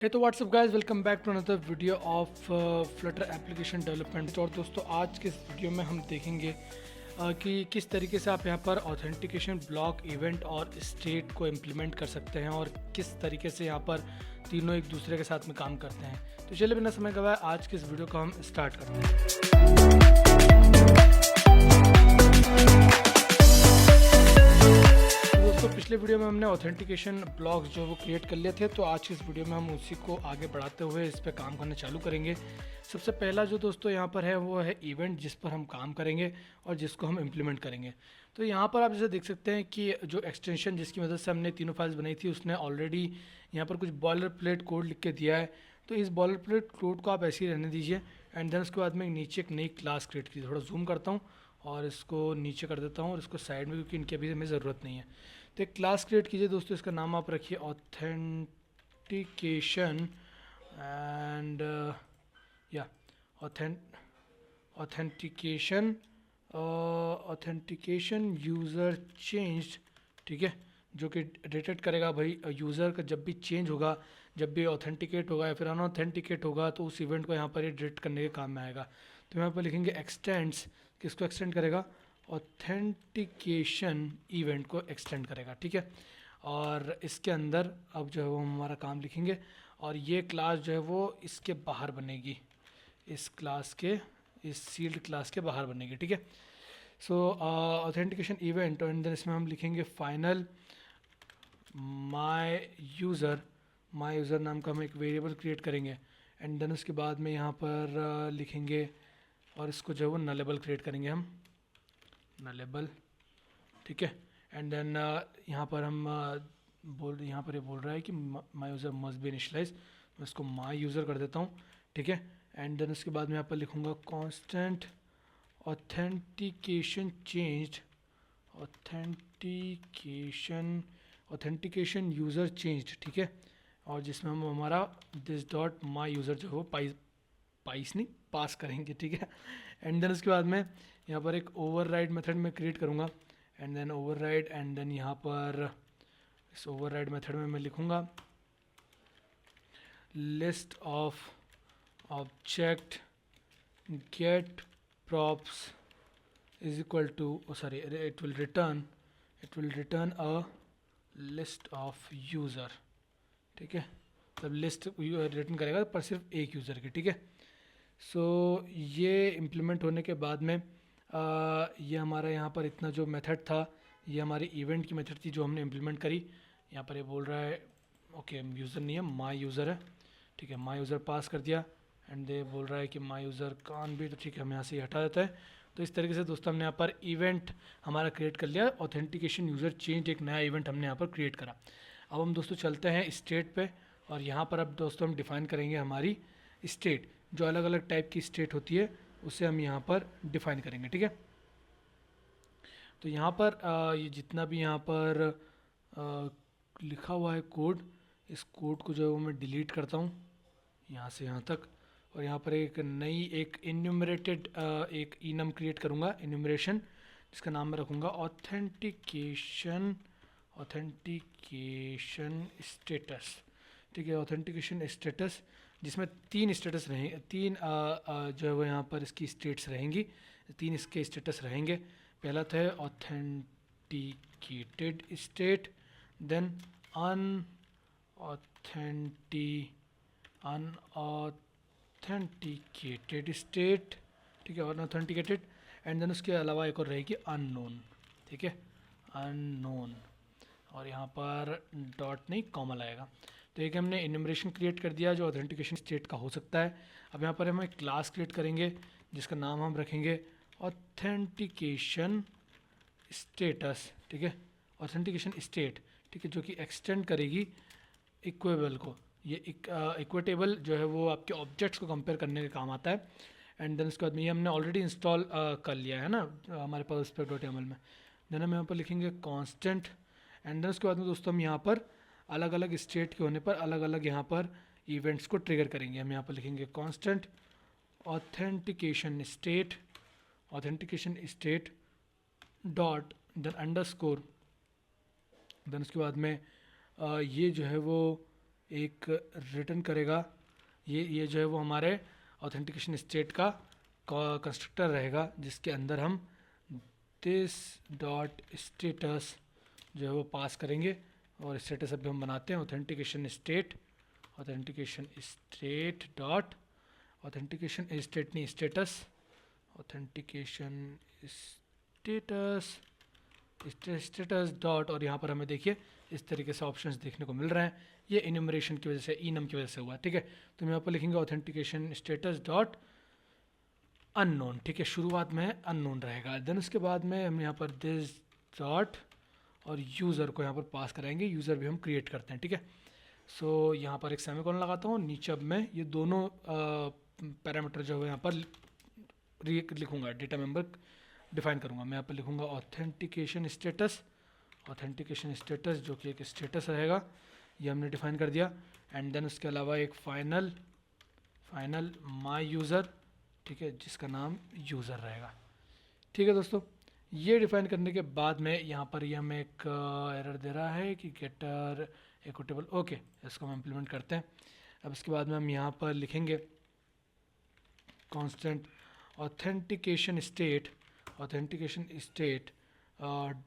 हे तो what's up guys, welcome back to another video of Flutter application development. और दोस्तों, आज के इस वीडियो में हम देखेंगे कि किस तरीके से आप यहाँ पर ऑथेंटिकेशन ब्लॉक, इवेंट और स्टेट को इम्प्लीमेंट कर सकते हैं और किस तरीके से यहाँ पर तीनों एक दूसरे के साथ में काम करते हैं। तो चलिए बिना समय गवाए आज के इस वीडियो को हम स्टार्ट करते हैं। दोस्तों, पिछले वीडियो में हमने ऑथेंटिकेशन ब्लॉक्स जो वो क्रिएट कर लिए थे, तो आज की इस वीडियो में हम उसी को आगे बढ़ाते हुए इस पर काम करना चालू करेंगे। सबसे पहला जो दोस्तों यहाँ पर है वो है इवेंट, जिस पर हम काम करेंगे और जिसको हम इम्प्लीमेंट करेंगे। तो यहाँ पर आप जैसे देख सकते हैं कि जो एक्सटेंशन जिसकी मदद से हमने तीनों फाइल्स बनाई थी, उसने ऑलरेडी यहाँ पर कुछ बॉयलर प्लेट कोड लिख के दिया है। तो इस बॉयलर प्लेट कोड को आप ऐसे ही रहने दीजिए एंड देन उसके बाद में नीचे एक नई क्लास क्रिएट की। थोड़ा जूम करता हूँ और इसको नीचे कर देता हूँ और इसको साइड में, क्योंकि इनकी अभी हमें ज़रूरत नहीं है। तो एक क्लास क्रिएट कीजिए दोस्तों, इसका नाम आप रखिए ऑथेंटिकेशन एंड या ऑथेंटिकेशन ऑथेंटिकेशन यूज़र चेंज। ठीक है, जो कि डिटेक्ट करेगा भाई यूज़र का जब भी चेंज होगा, जब भी ऑथेंटिकेट होगा या फिर अनऑथेंटिकेट होगा, तो उस इवेंट को यहाँ पर ये डिटेक्ट करने के काम में आएगा। तो यहाँ पर लिखेंगे एक्सटेंड्स, किसको एक्सटेंड करेगा? ऑथेंटिकेशन इवेंट को एक्सटेंड करेगा। ठीक है, और इसके अंदर अब जो है वो हमारा काम लिखेंगे और ये क्लास जो है वो इसके बाहर बनेगी, इस क्लास के, इस सील्ड क्लास के बाहर बनेगी। ठीक है, सो ऑथेंटिकेशन इवेंट, और देन इसमें हम लिखेंगे फाइनल माय यूज़र नाम का हम एक वेरिएबल क्रिएट करेंगे एंड देन उसके बाद में यहाँ पर लिखेंगे और इसको जो है वो नलेबल क्रिएट करेंगे हम, नलेबल। ठीक है, एंड देन यहाँ पर हम यहाँ पर ये बोल रहा है कि my user must be initialise, मैं इसको माई यूज़र कर देता हूँ। ठीक है, एंड देन उसके बाद में यहाँ पर लिखूँगा constant authentication changed, authentication user changed. ठीक है, और जिसमें हम हमारा दिस डॉट माई यूज़र जो है वो पाइस नहीं पास करेंगे। ठीक है, एंड देन उसके बाद में यहाँ पर एक ओवरराइड मेथड में क्रिएट करूँगा and then override, and then यहाँ पर इस ओवरराइड मेथड में मैं लिखूँगा list of object get props is equal to sorry it will return a list of user. ठीक है, तब लिस्ट रिटर्न करेगा पर सिर्फ एक यूज़र की। ठीक है, सो ये इम्प्लीमेंट होने के बाद में ये हमारा यहाँ पर इतना जो मेथड था, ये हमारी इवेंट की मेथड थी जो हमने इम्प्लीमेंट करी। यहाँ पर ये बोल रहा है ओके यूज़र नहीं है, माई यूज़र है। ठीक है, माई यूज़र पास कर दिया एंड ये बोल रहा है कि माई यूज़र कान भी, तो ठीक है हम यहाँ से ये हटा देता है। तो इस तरीके से दोस्तों हमने यहाँ पर इवेंट हमारा क्रिएट कर लिया, ऑथेंटिकेशन यूज़र चेंज, एक नया इवेंट हमने यहाँ पर क्रिएट करा। अब हम दोस्तों चलते हैं स्टेट पे, और यहाँ पर अब दोस्तों हम डिफ़ाइन करेंगे हमारी स्टेट, जो अलग अलग टाइप की स्टेट होती है उसे हम यहाँ पर डिफ़ाइन करेंगे। ठीक है, तो यहाँ पर ये जितना भी यहाँ पर लिखा हुआ है कोड, इस कोड को जो है वो मैं डिलीट करता हूँ यहाँ से यहाँ तक, और यहाँ पर एक नई एक इन्यूमरेटेड एक इनम क्रिएट करूँगा, इन्यूमरेशन, जिसका नाम मैं रखूँगा ऑथेंटिकेशन स्टेटस। ठीक है, ऑथेंटिकेशन स्टेटस, जिसमें तीन स्टेटस रहेंगे, तीन जो है वो यहाँ पर इसकी स्टेट्स रहेंगी, तीन इसके स्टेटस रहेंगे। पहला तो है authenticated state, then unauthenticated state. ठीक है, अनऑथेंटिकेटेड, एंड देन उसके अलावा एक और रहेगी अननोन। ठीक है, अननोन, और यहाँ पर डॉट नहीं कॉमा लगाएगा। तो एक हमने इन्यूमरेशन क्रिएट कर दिया जो ऑथेंटिकेशन स्टेट का हो सकता है। अब यहाँ पर हम एक क्लास क्रिएट करेंगे जिसका नाम हम रखेंगे ऑथेंटिकेशन स्टेटस। ठीक है, ऑथेंटिकेशन स्टेट। ठीक है, जो कि एक्सटेंड करेगी इक्वेबल को, ये इक्वेटेबल जो है वो आपके ऑब्जेक्ट्स को कंपेयर करने के काम आता है। एंड देन उसके बाद में ये हमने ऑलरेडी इंस्टॉल कर लिया है ना हमारे पास spec.yaml में। देन हम यहाँ पर लिखेंगे कांस्टेंट, एंड देन उसके बाद में दोस्तों हम यहाँ पर अलग अलग स्टेट के होने पर अलग अलग यहाँ पर इवेंट्स को ट्रिगर करेंगे। हम यहाँ पर लिखेंगे constant authentication state dot then underscore, then उसके बाद में ये जो है वो एक रिटर्न करेगा, ये जो है वो हमारे ऑथेंटिकेशन स्टेट का कंस्ट्रक्टर रहेगा, जिसके अंदर हम दिस डॉट स्टेटस जो है वो पास करेंगे। और स्टेटस अभी हम बनाते हैं authentication state dot authentication state नहीं स्टेटस ऑथेंटिकेशन स्टेटस डॉट। और यहाँ पर हमें देखिए इस तरीके से ऑप्शंस देखने को मिल रहे हैं, ये इन्यूमरेशन की वजह से इनम की वजह से हुआ है। ठीक है, तो हम यहाँ पर लिखेंगे ऑथेंटिकेशन स्टेटस डॉट अननोन। ठीक है, शुरुआत में अननोन रहेगा, देन उसके बाद में हम यहाँ पर दिस डॉट और यूज़र को यहाँ पर पास कराएंगे, यूज़र भी हम क्रिएट करते हैं। ठीक है, सो यहाँ पर एक सेमीकोलन लगाता हूँ, नीचे अब मैं ये दोनों पैरामीटर जो है यहाँ पर लिखूंगा, डेटा मेंबर डिफाइन करूँगा। मैं यहाँ पर लिखूँगा ऑथेंटिकेशन स्टेटस जो कि एक स्टेटस रहेगा, ये हमने डिफाइन कर दिया। एंड देन उसके अलावा एक फाइनल माई यूज़र, ठीक है, जिसका नाम यूज़र रहेगा। ठीक है दोस्तों, ये डिफाइन करने के बाद में यहाँ पर ये हमें एक एरर दे रहा है कि गेटर इक्विटेबल। ओके, इसको हम इम्प्लीमेंट करते हैं। अब इसके बाद में हम यहाँ पर लिखेंगे constant authentication state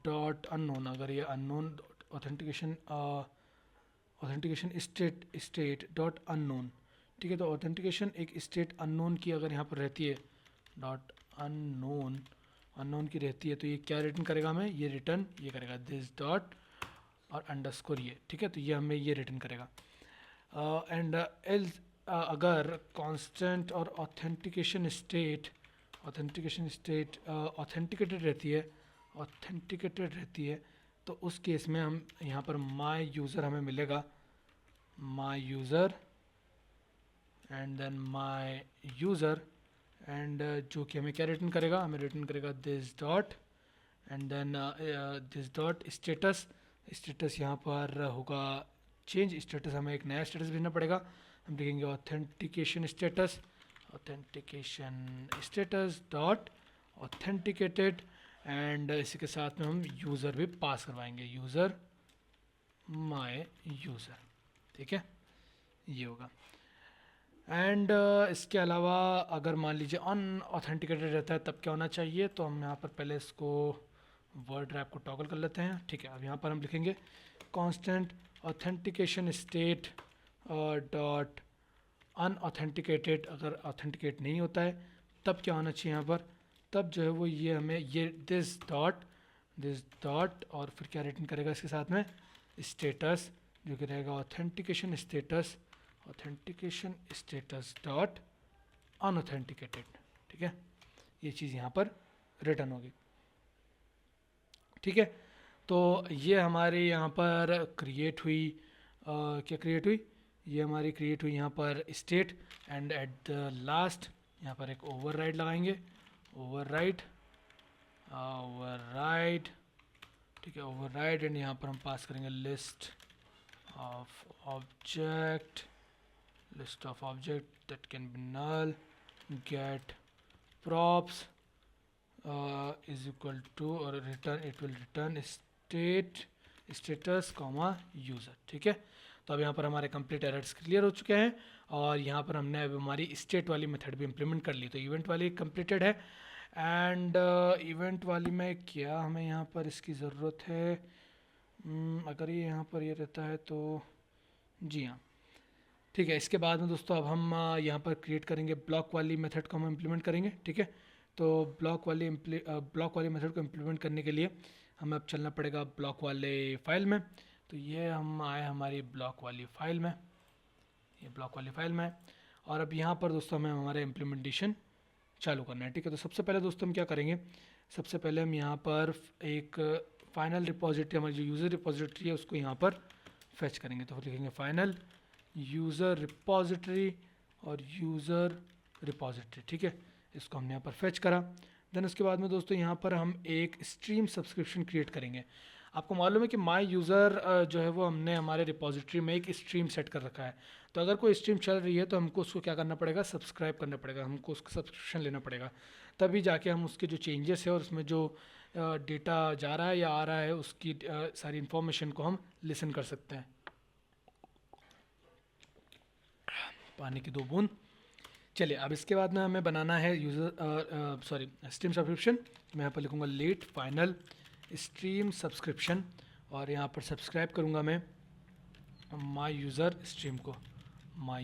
dot unknown. अगर ये unknown authentication state dot unknown, ठीक है, तो ऑथेंटिकेशन एक स्टेट अननोन की अगर यहाँ पर रहती है, डॉट अननोन की रहती है, तो ये क्या रिटर्न करेगा हमें, ये रिटर्न ये करेगा दिस डॉट और अंडरस्कोर ये। ठीक है, तो ये हमें ये रिटर्न करेगा। एंड एल्स अगर कांस्टेंट और ऑथेंटिकेशन स्टेट ऑथेंटिकेटेड रहती है, तो उस केस में हम यहाँ पर माई यूज़र हमें मिलेगा, my user and then my user, and जो कि हमें क्या रिटर्न करेगा, हमें रिटर्न करेगा this dot and then this dot status यहाँ पर होगा चेंज स्टेटस, हमें एक नया स्टेटस भेजना पड़ेगा। हम लिखेंगे authentication status dot authenticated, and इसी के साथ में हम यूज़र भी पास करवाएंगे, यूज़र माय यूज़र। ठीक है, ये होगा। एंड इसके अलावा अगर मान लीजिए अनऑथेंटिकेटेड रहता है तब क्या होना चाहिए, तो हम यहाँ पर पहले इसको वर्ड रैप को टॉगल कर लेते हैं। ठीक है, अब यहाँ पर हम लिखेंगे constant authentication state dot unauthenticated. अगर ऑथेंटिकेट नहीं होता है तब क्या होना चाहिए यहाँ पर, तब जो है वो ये हमें ये दिस डॉट और फिर क्या रिटर्न करेगा इसके साथ में स्टेटस, जो कि रहेगा ऑथेंटिकेशन स्टेटस डॉट अनऑथेंटिकेटेड। ठीक है, ये चीज़ यहाँ पर रिटर्न होगी। ठीक है, तो ये हमारे यहाँ पर क्रिएट हुई, क्या क्रिएट हुई, ये हमारी क्रिएट हुई यहाँ पर state. And at the last यहाँ पर एक ओवरराइड लगाएंगे, ओवरराइड। ठीक है, ओवरराइड, एंड यहाँ पर हम पास करेंगे list of object that can be null, get props is equal to और return, it will return status comma user। ठीक है, तो अब यहाँ पर हमारे कंप्लीट एरर्स क्लियर हो चुके हैं, और यहाँ पर हमने अब हमारी स्टेट वाली मेथड भी इम्प्लीमेंट कर ली। तो इवेंट वाली कंप्लीटेड है, एंड इवेंट वाली में क्या हमें यहाँ पर इसकी ज़रूरत है, अगर ये यहाँ पर ये रहता है तो जी हाँ। ठीक है, इसके बाद में दोस्तों अब हम यहाँ पर क्रिएट करेंगे ब्लॉक वाली मेथड को हम इम्प्लीमेंट करेंगे। ठीक है, तो ब्लॉक वाली मेथड को इम्प्लीमेंट करने के लिए हमें अब चलना पड़ेगा ब्लॉक वाले फाइल में। तो ये हम आए हमारी ब्लॉक वाली फाइल में, ये ब्लॉक वाली फाइल में, और अब यहाँ पर दोस्तों हमें हमारा इम्प्लीमेंटेशन चालू करना है। ठीक है, तो सबसे पहले दोस्तों हम क्या करेंगे, सबसे पहले हम यहाँ पर एक फाइनल रिपोजिटरी, हमारी जो यूज़र रिपोजिटरी है उसको यहाँ पर फेच करेंगे। तो लिखेंगे फाइनल यूज़र रिपोजिटरी और यूज़र रिपोजिटरी। ठीक है, इसको हमने यहाँ पर फेच करा। देन उसके बाद में दोस्तों यहाँ पर हम एक स्ट्रीम सब्सक्रिप्शन क्रिएट करेंगे। आपको मालूम है कि माई यूज़र जो है वो हमने हमारे रिपोजिटरी में एक स्ट्रीम सेट कर रखा है। तो अगर कोई स्ट्रीम चल रही है तो हमको उसको क्या करना पड़ेगा, सब्सक्राइब करना पड़ेगा, हमको उसका सब्सक्रिप्शन लेना पड़ेगा, तभी जाके हम उसके जो चेंजेस है और उसमें जो डेटा जा रहा है या आ रहा है उसकी सारी इन्फॉर्मेशन को हम लिसन कर सकते हैं। पानी की 2 बूंद। चलिए अब इसके बाद में हमें बनाना है यूज़र सॉरी स्ट्रीम सब्सक्रिप्शन। मैं यहाँ पर लिखूँगा लेट फाइनल स्ट्रीम सब्सक्रिप्शन, और यहाँ पर सब्सक्राइब करूँगा मैं माई यूज़र स्ट्रीम को, माई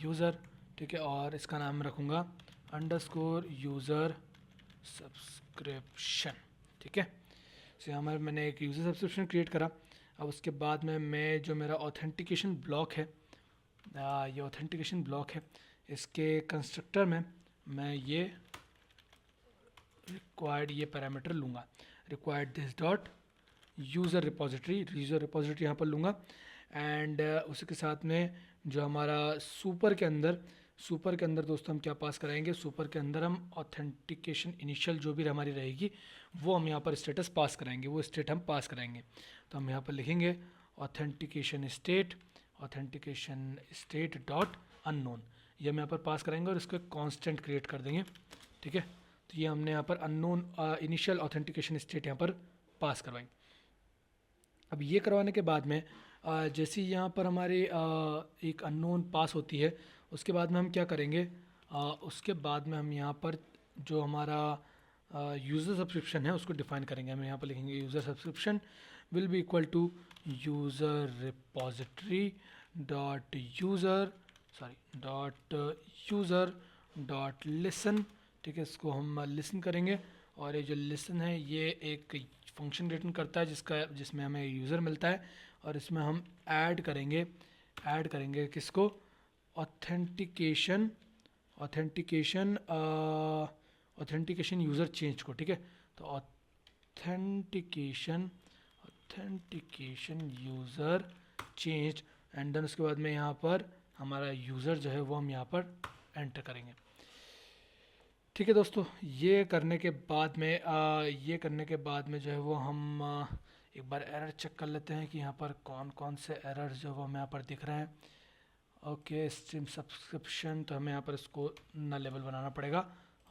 यूज़र, ठीक है। और इसका नाम रखूँगा अंडरस्कोर यूज़र सब्सक्रिप्शन, ठीक है। सो यहाँ पर मैंने एक यूज़र सब्सक्रिप्शन क्रिएट करा। अब उसके बाद में मैं जो मेरा ऑथेंटिकेशन ब्लॉक है, ये ऑथेंटिकेशन ब्लॉक है, इसके कंस्ट्रक्टर में मैं ये रिक्वायर्ड ये पैरामीटर लूँगा, required this dot user repository यहाँ पर लूँगा। एंड उसी के साथ में जो हमारा सुपर के अंदर दोस्तों हम क्या पास कराएंगे, सुपर के अंदर हम ऑथेंटिकेशन इनिशियल जो भी हमारी रहेगी वो हम यहाँ पर स्टेटस पास कराएंगे, वो स्टेट हम पास कराएंगे। तो हम यहाँ पर लिखेंगे ऑथेंटिकेशन स्टेट डॉट अननोन, ये हम यहाँ पर पास कराएंगे और इसको कांस्टेंट क्रिएट कर देंगे, ठीक है। तो ये हमने यहाँ पर अननोन इनिशियल ऑथेंटिकेशन स्टेट यहाँ पर पास करवाएंगे। अब ये करवाने के बाद में जैसे ही यहाँ पर हमारी एक अननोन पास होती है, उसके बाद में हम क्या करेंगे, उसके बाद में हम यहाँ पर जो हमारा यूज़र सब्सक्रिप्शन है उसको डिफाइन करेंगे। हम यहाँ पर लिखेंगे user subscription will be equal to user repository dot user dot listen, ठीक है। इसको हम लिसन करेंगे, और ये जो लिसन है ये एक फंक्शन रिटर्न करता है जिसमें हमें यूज़र मिलता है, और इसमें हम ऐड करेंगे किसको, ऑथेंटिकेशन यूज़र चेंज को, ठीक है। तो authentication user change, and then उसके बाद में यहाँ पर हमारा यूज़र जो है वो हम यहाँ पर एंटर करेंगे, ठीक है दोस्तों। ये करने के बाद में जो है वो हम एक बार एरर चेक कर लेते हैं कि यहाँ पर कौन कौन से एरर जो वो हमें यहाँ पर दिख रहे हैं। ओके, स्ट्रीम सब्सक्रिप्शन, तो हमें यहाँ पर इसको नल लेवल बनाना पड़ेगा,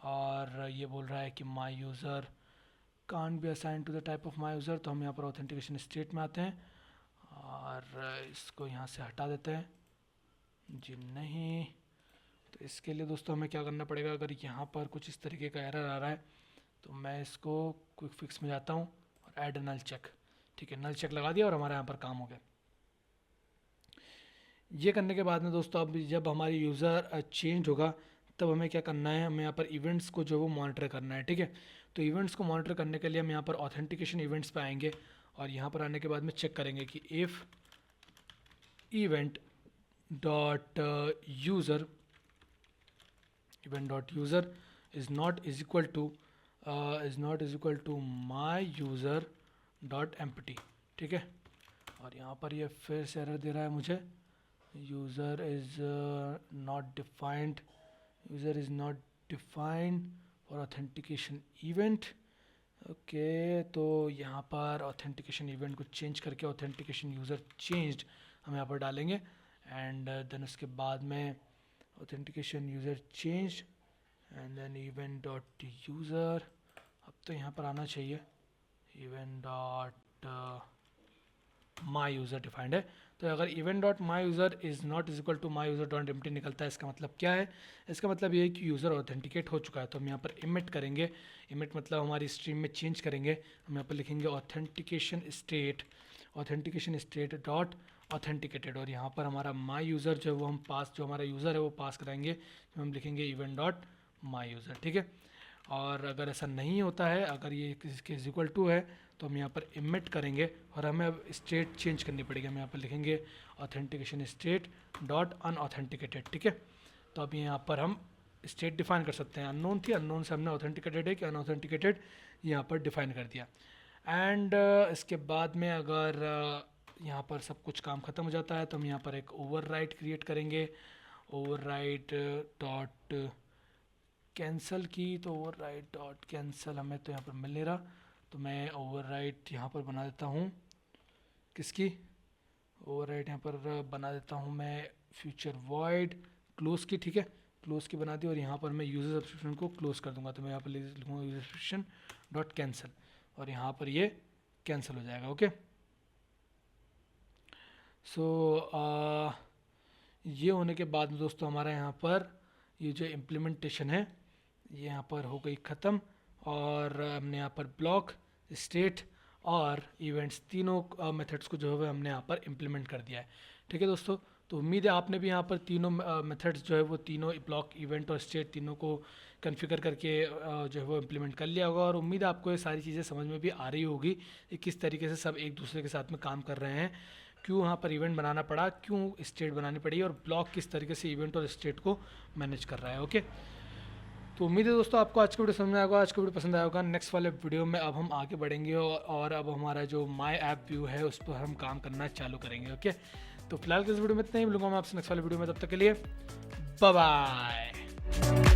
और ये बोल रहा है कि my user can't be assign to the type of my user. तो हम यहाँ पर ऑथेंटिकेशन स्टेट में आते हैं और इसको यहाँ से हटा देते हैं जी, नहीं। तो इसके लिए दोस्तों हमें क्या करना पड़ेगा, अगर यहाँ पर कुछ इस तरीके का एरर आ रहा है तो मैं इसको क्विक फिक्स में जाता हूँ और ऐड नल चेक, ठीक है। नल चेक लगा दिया और हमारा यहाँ पर काम हो गया। ये करने के बाद में दोस्तों अब जब हमारी यूज़र चेंज होगा तब हमें क्या करना है, हमें यहाँ पर इवेंट्स को जो वो मॉनिटर करना है, ठीक है। तो इवेंट्स को मॉनिटर करने के लिए हम यहाँ पर ऑथेंटिकेशन इवेंट्स पे आएंगे, और यहाँ पर आने के बाद में चेक करेंगे कि if event dot user is not is equal to my user dot empty, ठीक है। और यहाँ पर ये फिर से एरर दे रहा है मुझे, user is not defined for authentication event. Okay, तो यहाँ पर ऑथेंटिकेशन इवेंट को चेंज करके ऑथेंटिकेशन यूज़र चेंज्ड हम यहाँ पर डालेंगे, एंड देन उसके बाद में authentication user change and then event dot user. अब तो यहाँ पर आना चाहिए event dot my user defined है। तो अगर event dot my user is not is equal to my user dot empty निकलता है, इसका मतलब क्या है, इसका मतलब ये है कि यूज़र ऑथेंटिकेट हो चुका है। तो हम यहाँ पर इमिट करेंगे, इमिट मतलब हमारी स्ट्रीम में चेंज करेंगे। हम यहाँ पर लिखेंगे ऑथेंटिकेशन स्टेट डॉट ऑथेंटिकेटेड, और यहाँ पर हमारा माई यूज़र जो है वो हम पास, जो हमारा यूज़र है वो पास कराएंगे, तो हम लिखेंगे इवेंट डॉट माई यूज़र, ठीक है। और अगर ऐसा नहीं होता है, अगर ये इसके इक्वल टू है, तो हम यहाँ पर इमिट करेंगे और हमें अब स्टेट चेंज करनी पड़ेगी। हम यहाँ पर लिखेंगे ऑथेंटिकेशन स्टेट डॉट अनऑथेंटिकेटेड, ठीक है। तो अब यहाँ पर हम स्टेट डिफाइन कर सकते हैं, अननोन थी, अननोन से हमने ऑथेंटिकेटेड है कि अनऑथेंटिकेटेड यहाँ पर डिफाइन कर दिया। एंड इसके बाद में अगर यहाँ पर सब कुछ काम ख़त्म हो जाता है तो हम यहाँ पर एक ओवरराइड क्रिएट करेंगे, ओवरराइड डॉट कैंसल की। तो ओवरराइड डॉट कैंसल हमें तो यहाँ पर मिल नहीं रहा, तो मैं ओवरराइड यहाँ पर बना देता हूँ, किसकी ओवरराइड यहाँ पर बना देता हूँ मैं फ्यूचर वॉइड क्लोज की, ठीक है। क्लोज की बना दी और यहाँ पर मैं यूज़र सब्सक्रिप्शन को क्लोज कर दूंगा। तो मैं यहाँ पर लिखूँगा यूज़र सब्सक्रिप्शन डॉट कैंसल, और यहाँ पर ये कैंसिल हो जाएगा। ओके, सो ये होने के बाद में दोस्तों हमारा यहाँ पर ये जो इम्प्लीमेंटेशन है ये यहाँ पर हो गई ख़त्म, और हमने यहाँ पर ब्लॉक, स्टेट और इवेंट्स तीनों मेथड्स को जो है हमने यहाँ पर इम्प्लीमेंट कर दिया है। ठीक है दोस्तों, तो उम्मीद है आपने भी यहाँ पर तीनों मेथड्स जो है वो तीनों ब्लॉक, इवेंट और स्टेट तीनों को कॉन्फ़िगर करके जो है वो इम्प्लीमेंट कर लिया होगा, और उम्मीद है आपको ये सारी चीज़ें समझ में भी आ रही होगी कि किस तरीके से सब एक दूसरे के साथ में काम कर रहे हैं, क्यों वहाँ पर इवेंट बनाना पड़ा, क्यों स्टेट बनानी पड़ी, और ब्लॉक किस तरीके से इवेंट और स्टेट को मैनेज कर रहा है। ओके, तो उम्मीद है दोस्तों आपको आज का वीडियो समझ में आया होगा, आज का वीडियो पसंद आया होगा। नेक्स्ट वाले वीडियो में अब हम आगे बढ़ेंगे और अब हमारा जो माई ऐप व्यू है उस पर हम काम करना चालू करेंगे। ओके, तो फिलहाल के इस वीडियो में इतना ही, मिलूंगा मैं आपसे नेक्स्ट वाले वीडियो में, तब तक के लिए बाय बाय।